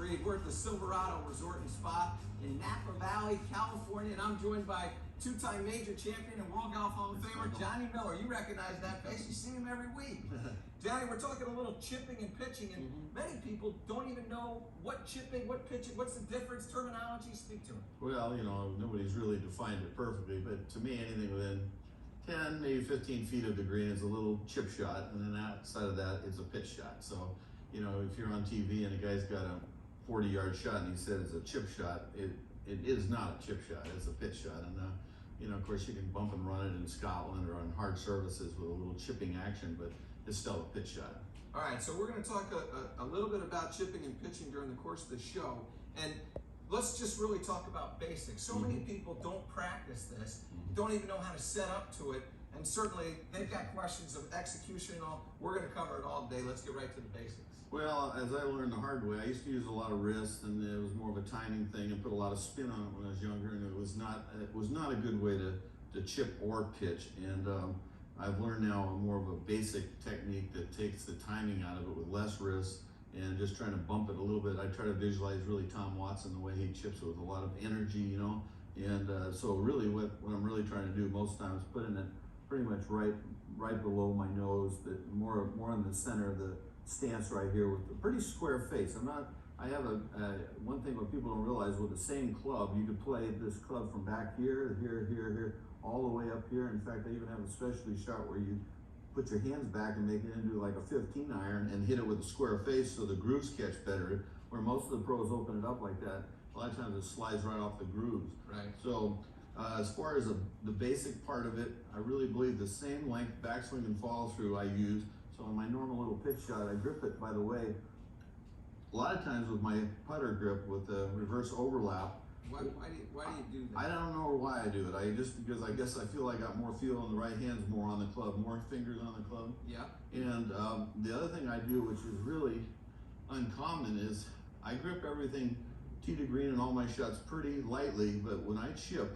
Reed. We're at the Silverado Resort and Spa in Napa Valley, California, and I'm joined by two-time major champion and World Golf Hall of Famer Johnny Miller. You recognize that face. You see him every week. Johnny, we're talking a little chipping and pitching, and many people don't even know what chipping, what pitching, what's the difference, terminology. Speak to him. Well, you know, nobody's really defined it perfectly, but to me, anything within 10, maybe 15 feet of the green is a little chip shot, and then outside of that, it's a pitch shot. So, you know, if you're on TV and a guy's got a 40-yard shot and he said it's a chip shot, it is not a chip shot, it's a pitch shot. And, you know, of course, you can bump and run it in Scotland or on hard surfaces with a little chipping action, but it's still a pitch shot. All right, so we're going to talk a little bit about chipping and pitching during the course of the show. And let's just really talk about basics. So many people don't practice this, don't even know how to set up to it, and certainly they've got questions of execution and all. We're going to cover it all today. Let's get right to the basics. Well, as I learned the hard way, I used to use a lot of wrist, and it was more of a timing thing, and put a lot of spin on it when I was younger, and it was not a good way to chip or pitch. And I've learned now more of a basic technique that takes the timing out of it with less wrist and just trying to bump it a little bit. I try to visualize really Tom Watson, the way he chips it with a lot of energy, you know. And so really what I'm really trying to do most times is putting it pretty much right below my nose, that more in the center of the stance right here with a pretty square face. I have one thing what people don't realize, with the same club, you could play this club from back here, here, all the way up here. In fact, I even have a specialty shot where you put your hands back and make it into like a 15 iron and hit it with a square face so the grooves catch better, where most of the pros open it up like that. A lot of times it slides right off the grooves. Right. So as far as the basic part of it, I really believe the same length backswing and follow through I use. So in my normal little pitch shot, I grip it, by the way, a lot of times with my putter grip with the reverse overlap. Why do you do that? I don't know why I do it. Because I guess I feel I got more feel in the right hands, more on the club, more fingers on the club. Yeah. And the other thing I do, which is really uncommon, is I grip everything tee to green and all my shots pretty lightly, but when I chip,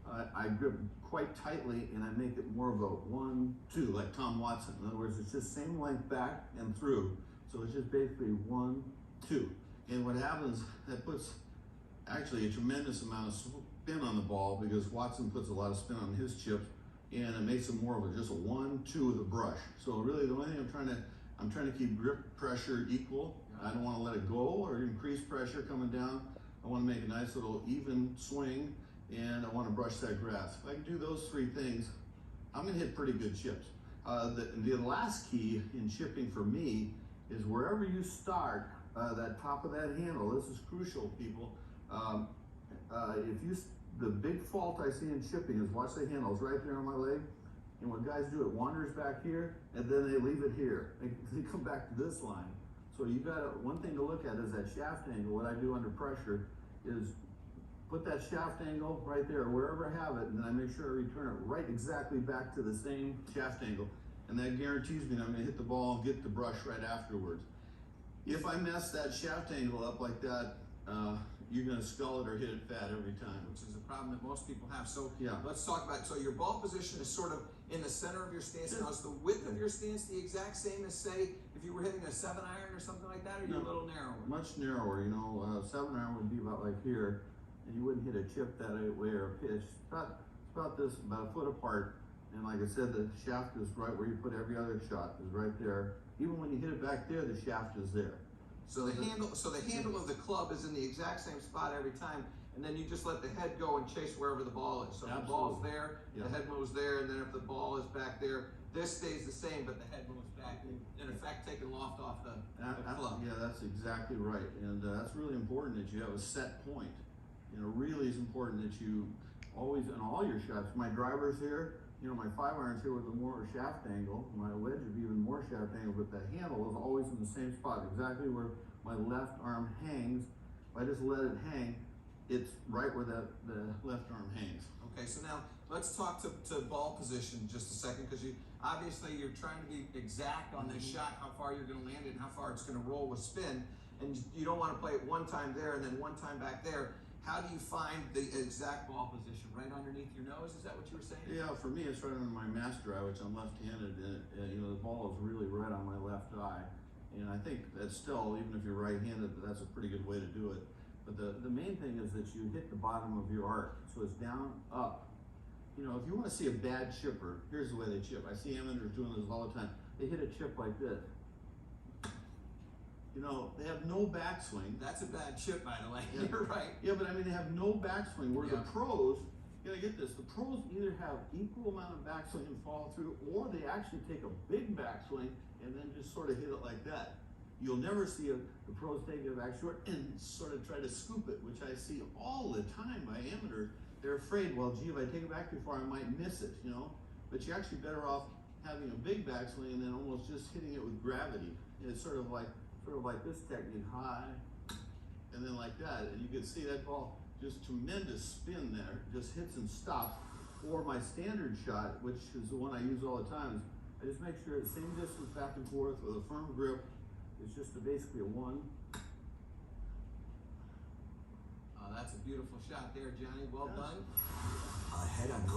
I grip quite tightly and I make it more of a 1-2, like Tom Watson. In other words, it's just same length back and through. So it's just basically 1-2. And what happens, that puts actually a tremendous amount of spin on the ball, because Watson puts a lot of spin on his chips, and it makes it more of just a 1-2 with a brush. So really the only thing I'm trying to keep grip pressure equal. I don't want to let it go or increase pressure coming down. I want to make a nice little even swing, and I want to brush that grass. If I can do those three things, I'm going to hit pretty good chips. The last key in chipping for me is wherever you start, that top of that handle. This is crucial, people. The big fault I see in chipping is, watch the handles right there on my leg. And what guys do, it wanders back here, and then they leave it here. They come back to this line. So you got one thing to look at is that shaft angle. What I do under pressure is put that shaft angle right there, wherever I have it, and then I make sure I return it right exactly back to the same shaft angle. And that guarantees me that I'm gonna hit the ball and get the brush right afterwards. If I mess that shaft angle up like that, you're gonna skull it or hit it fat every time. Which is a problem that most people have. So yeah, let's talk about, so your ball position is sort of in the center of your stance. Yeah. Now, is the width of your stance the exact same as, say, if you were hitting a 7-iron or something like that, or are you a little narrower? Much narrower, you know. 7-iron would be about like here, and you wouldn't hit a chip that way or a pitch. It's about a foot apart. And like I said, the shaft is right where you put every other shot, is right there. Even when you hit it back there, the shaft is there. So the handle of the club is in the exact same spot every time, and then you just let the head go and chase wherever the ball is. So if the ball's there, the head moves there, and then if the ball is back there, this stays the same, but the head moves back. In effect, taking loft off the club. Yeah, that's exactly right. And that's really important that you have a set point. You know, really is important that you always, in all your shots, my driver's here, you know, my 5-iron's here with a more shaft angle, my wedge would be even more shaft angle, but the handle is always in the same spot, exactly where my left arm hangs. If I just let it hang, it's right where the left arm hangs. Okay, so now let's talk to ball position just a second, because obviously you're trying to be exact on this shot, how far you're going to land it and how far it's going to roll with spin, and you don't want to play it one time there and then one time back there. How do you find the exact ball position? Right underneath your nose? Is that what you were saying? Yeah, for me it's right under my master eye, which I'm left-handed, and you know, the ball is really right on my left eye. And I think that's still, even if you're right-handed, that's a pretty good way to do it. But the main thing is that you hit the bottom of your arc. So it's down, up. You know, if you want to see a bad chipper, here's the way they chip. I see amateurs doing this all the time. They hit a chip like this. You know, they have no backswing. That's a bad chip, by the way. Yeah. You're right. Yeah, but I mean, they have no backswing. Where Yeah. the pros, you gotta get this, the pros either have equal amount of backswing and follow through, or they actually take a big backswing and then just sort of hit it like that. You'll never see the pros take it back short and sort of try to scoop it, which I see all the time by amateurs. They're afraid, well, gee, if I take it back too far, I might miss it, you know? But you're actually better off having a big backswing and then almost just hitting it with gravity. It's sort of like this technique, high, and then like that. And you can see that ball, just tremendous spin there, just hits and stops. Or my standard shot, which is the one I use all the time, is I just make sure the same distance back and forth with a firm grip. It's just basically a one. That's a beautiful shot there, Johnny. Well done. Ahead on